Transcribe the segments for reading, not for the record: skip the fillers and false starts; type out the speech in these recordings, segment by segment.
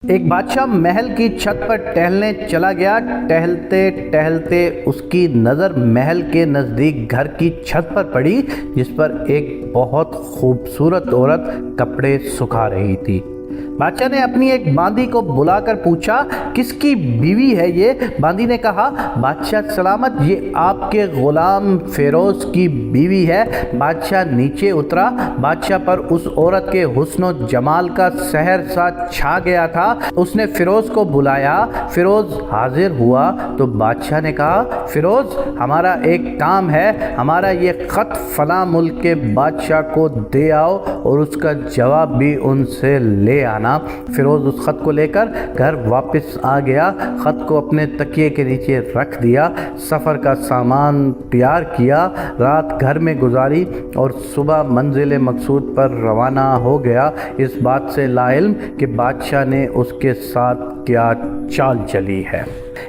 ایک بادشاہ محل کی چھت پر ٹہلنے چلا گیا۔ ٹہلتے ٹہلتے اس کی نظر محل کے نزدیک گھر کی چھت پر پڑی، جس پر ایک بہت خوبصورت عورت کپڑے سکھا رہی تھی۔ بادشاہ نے اپنی ایک باندی کو بلا کر پوچھا، کس کی بیوی ہے یہ؟ باندی نے کہا، بادشاہ سلامت، یہ آپ کے غلام فیروز کی بیوی ہے۔ بادشاہ نیچے اترا۔ بادشاہ پر اس عورت کے حسن و جمال کا سحر سا چھا گیا تھا۔ اس نے فیروز کو بلایا۔ فیروز حاضر ہوا تو بادشاہ نے کہا، فیروز، ہمارا ایک کام ہے، ہمارا یہ خط فلاں ملک کے بادشاہ کو دے آؤ اور اس کا جواب بھی ان سے لے آنا۔ فیروز اس خط کو لے کر گھر واپس آ گیا، خط کو اپنے تکیے کے نیچے رکھ دیا، سفر کا سامان تیار کیا، رات گھر میں گزاری اور صبح منزل مقصود پر روانہ ہو گیا، اس بات سے لا علم کہ بادشاہ نے اس کے ساتھ کیا چال چلی ہے۔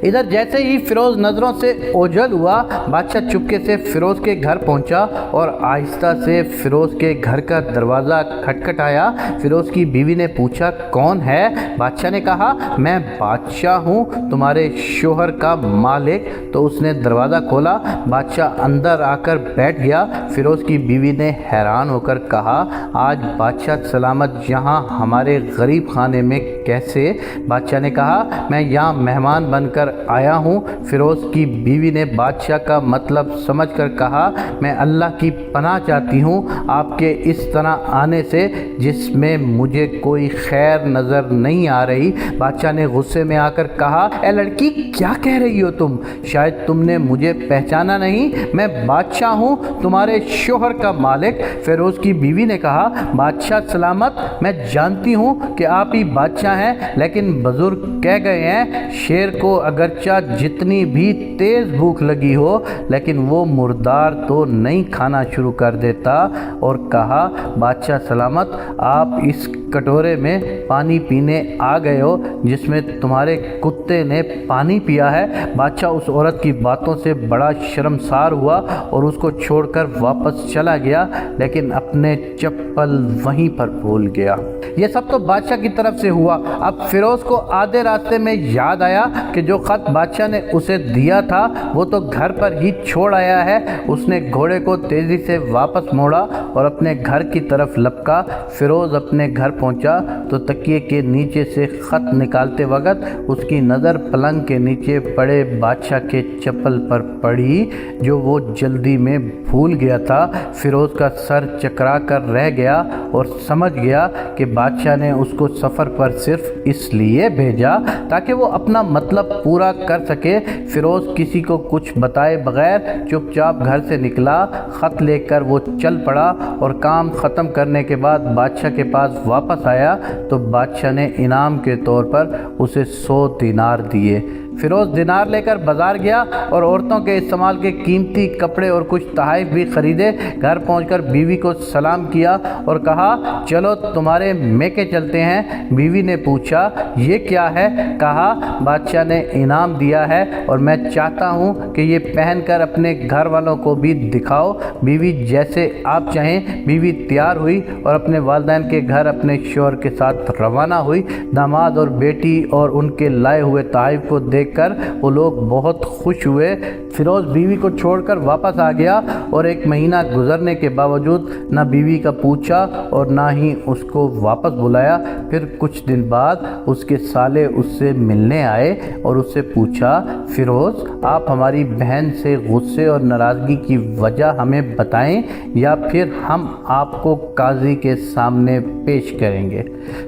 ادھر جیسے ہی فیروز نظروں سے اوجھل ہوا، بادشاہ چپکے سے فیروز کے گھر پہنچا اور آہستہ سے فیروز کے گھر کا دروازہ کھٹکھٹایا۔ فیروز کی بیوی نے پوچھا، کون ہے؟ بادشاہ نے کہا، میں بادشاہ ہوں، تمہارے شوہر کا مالک۔ تو اس نے دروازہ کھولا، بادشاہ اندر آ کر بیٹھ گیا۔ فیروز کی بیوی نے حیران ہو کر کہا، آج بادشاہ سلامت یہاں ہمارے غریب خانے میں کیسے؟ بادشاہ نے کہا، میں یہاں مہمان بن کر آیا ہوں۔ فیروز کی بیوی نے بادشاہ کا مطلب سمجھ کر کہا، میں اللہ کی پناہ چاہتی ہوں آپ کے اس طرح آنے سے، جس میں مجھے کوئی خیر نظر نہیں آ رہی۔ بادشاہ نے غصے میں آ کر کہا، اے لڑکی، کیا کہہ رہی ہو تم؟ شاید تم نے مجھے پہچانا نہیں، میں بادشاہ ہوں، تمہارے شوہر کا مالک۔ فیروز کی بیوی نے کہا، بادشاہ سلامت، میں جانتی ہوں کہ آپ ہی بادشاہ ہیں، لیکن بزرگ کہہ گئے ہیں، شیر کو اگرچہ جتنی بھی تیز بھوک لگی ہو لیکن وہ مردار تو نہیں کھانا شروع کر دیتا۔ اور کہا، بادشاہ سلامت، آپ اس کٹورے میں پانی پینے آ گئے ہو جس میں تمہارے کتے نے پانی پیا ہے۔ بادشاہ اس عورت کی باتوں سے بڑا شرمسار ہوا اور اس کو چھوڑ کر واپس چلا گیا، لیکن اپنے چپل وہیں پر بھول گیا۔ یہ سب تو بادشاہ کی طرف سے ہوا۔ اب فیروز کو آدھے راستے میں یاد آیا کہ جو خط بادشاہ نے اسے دیا تھا وہ تو گھر پر ہی چھوڑ آیا ہے۔ اس نے گھوڑے کو تیزی سے واپس موڑا اور اپنے گھر کی طرف لپکا۔ فیروز اپنے گھر پہنچا تو تکیے کے نیچے سے خط نکالتے وقت اس کی نظر پلنگ کے نیچے پڑے بادشاہ کے چپل پر پڑی، جو وہ جلدی میں بھول گیا تھا۔ فیروز کا سر چکرا کر رہ گیا اور سمجھ گیا کہ بادشاہ نے اس کو سفر پر صرف اس لیے بھیجا تاکہ وہ اپنا مطلب پورا کر سکے۔ فیروز کسی کو کچھ بتائے بغیر چپ چاپ گھر سے نکلا، خط لے کر وہ چل پڑا اور کام ختم کرنے کے بعد بادشاہ کے پاس واپس آیا تو بادشاہ نے انعام کے طور پر اسے 100 دینار دیے۔ فیروز دینار لے کر بازار گیا اور عورتوں کے استعمال کے قیمتی کپڑے اور کچھ تحائف بھی خریدے۔ گھر پہنچ کر بیوی کو سلام کیا اور کہا، چلو تمہارے میکے چلتے ہیں۔ بیوی نے پوچھا، یہ کیا ہے؟ کہا، بادشاہ نے انعام دیا ہے اور میں چاہتا ہوں کہ یہ پہن کر اپنے گھر والوں کو بھی دکھاؤ۔ بیوی، جیسے آپ چاہیں۔ بیوی تیار ہوئی اور اپنے والدین کے گھر اپنے شوہر کے ساتھ روانہ ہوئی۔ داماد اور بیٹی اور ان کے لائے ہوئے تحائف کو دیکھ کر وہ لوگ بہت خوش ہوئے۔ فیروز بیوی کو چھوڑ کر واپس آ گیا اور 1 مہینہ گزرنے کے باوجود نہ بیوی کا پوچھا اور نہ ہی اس کو واپس بلایا۔ پھر کچھ دن بعد اس کے سالے اس سے ملنے آئے اور اس سے پوچھا، فیروز، آپ ہماری بہن سے غصے اور ناراضگی کی وجہ ہمیں بتائیں یا پھر ہم آپ کو قاضی کے سامنے پیش کریں گے۔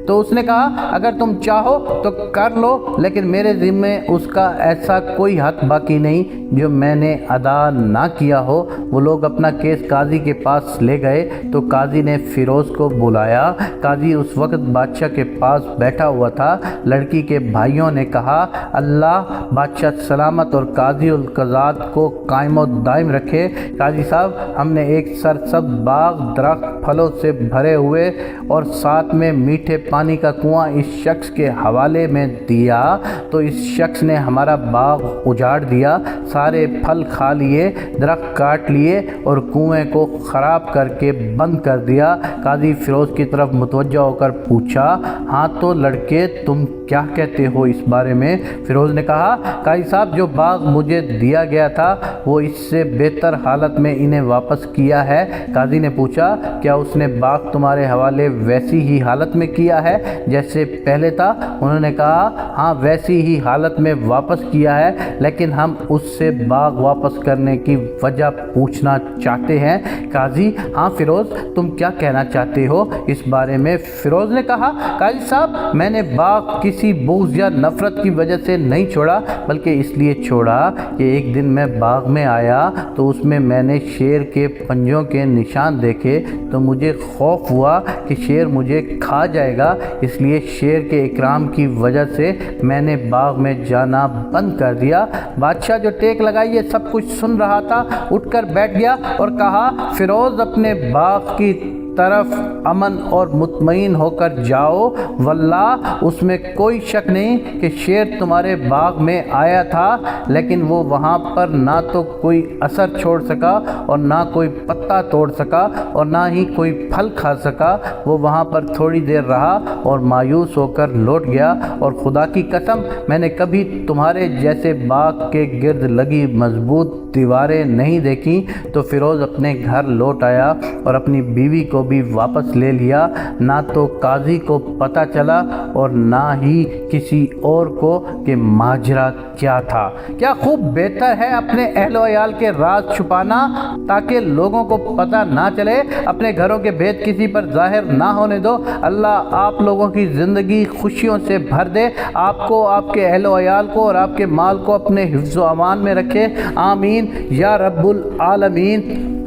تو اس نے کہا، اگر تم چاہو تو کر لو، لیکن میرے ذمے اس کا ایسا کوئی حق باقی نہیں جو میں نے ادا نہ کیا ہو۔ وہ لوگ اپنا کیس قاضی کے پاس لے گئے تو قاضی نے فیروز کو بلایا۔ قاضی اس وقت بادشاہ کے پاس بیٹھا ہوا تھا۔ لڑکی کے بھائیوں نے کہا، اللہ بادشاہ سلامت اور قاضی القضات کو قائم و دائم رکھے۔ قاضی صاحب، ہم نے ایک سرسبز باغ، درخت پھلوں سے بھرے ہوئے اور ساتھ میں میٹھے پانی کا کنواں اس شخص کے حوالے میں دیا تو اس شخص نے ہمارا باغ اجاڑ دیا، سارے پھل کھا لیے، درخت کاٹ لیے اور کنویں کو خراب کر کے بند کر دیا۔ قاضی فیروز کی طرف متوجہ ہو کر پوچھا، ہاں تو لڑکے تم کیا کہتے ہو اس بارے میں؟ فیروز نے کہا، قاضی صاحب جو باغ مجھے دیا گیا تھا وہ اس سے بہتر حالت میں انہیں واپس کیا ہے۔ قاضی نے پوچھا، کیا اس نے باغ تمہارے حوالے ویسی ہی حالت میں کیا ہے جیسے پہلے تھا؟ انہوں نے کہا، ہاں ویسی ہی حالت میں واپس کیا ہے، لیکن ہم اس سے باغ واپس کرنے کی وجہ پوچھنا چاہتے ہیں۔ قاضی، ہاں فیروز تم کیا کہنا چاہتے ہو اس بارے میں؟ فیروز نے کہا، قاضی صاحب میں نے باغ کسی بغض یا نفرت کی وجہ سے نہیں چھوڑا، بلکہ اس لیے چھوڑا کہ ایک دن میں باغ میں آیا تو اس میں میں نے شیر کے پنجوں کے نشان دیکھے تو مجھے خوف ہوا کہ شیر مجھے کھا جائے گا، اس لیے شیر کے اکرام کی وجہ سے میں نے باغ میں جانا بند کر دیا۔ بادشاہ جو ٹیک لگائی یہ سب کچھ سن رہا تھا، اٹھ کر بیٹھ گیا اور کہا، فیروز اپنے باغ کی طرف امن اور مطمئن ہو کر جاؤ، واللہ اس میں کوئی شک نہیں کہ شیر تمہارے باغ میں آیا تھا، لیکن وہ وہاں پر نہ تو کوئی اثر چھوڑ سکا اور نہ کوئی پتا توڑ سکا اور نہ ہی کوئی پھل کھا سکا۔ وہ وہاں پر تھوڑی دیر رہا اور مایوس ہو کر لوٹ گیا، اور خدا کی قسم میں نے کبھی تمہارے جیسے باغ کے گرد لگی مضبوط دیواریں نہیں دیکھی۔ تو فیروز اپنے گھر لوٹ آیا اور اپنی بیوی کو بھی واپس لے لیا۔ نہ تو قاضی کو پتہ چلا اور نہ ہی کسی اور کو کہ ماجرا کیا تھا۔ کیا خوب بہتر ہے اپنے اہل و عیال کے راز چھپانا تاکہ لوگوں کو پتہ نہ چلے، اپنے گھروں کے بھید کسی پر ظاہر نہ ہونے دو۔ اللہ آپ لوگوں کی زندگی خوشیوں سے بھر دے، آپ کو، آپ کے اہل و عیال کو اور آپ کے مال کو اپنے حفظ و امان میں رکھے، آمین یا رب العالمین۔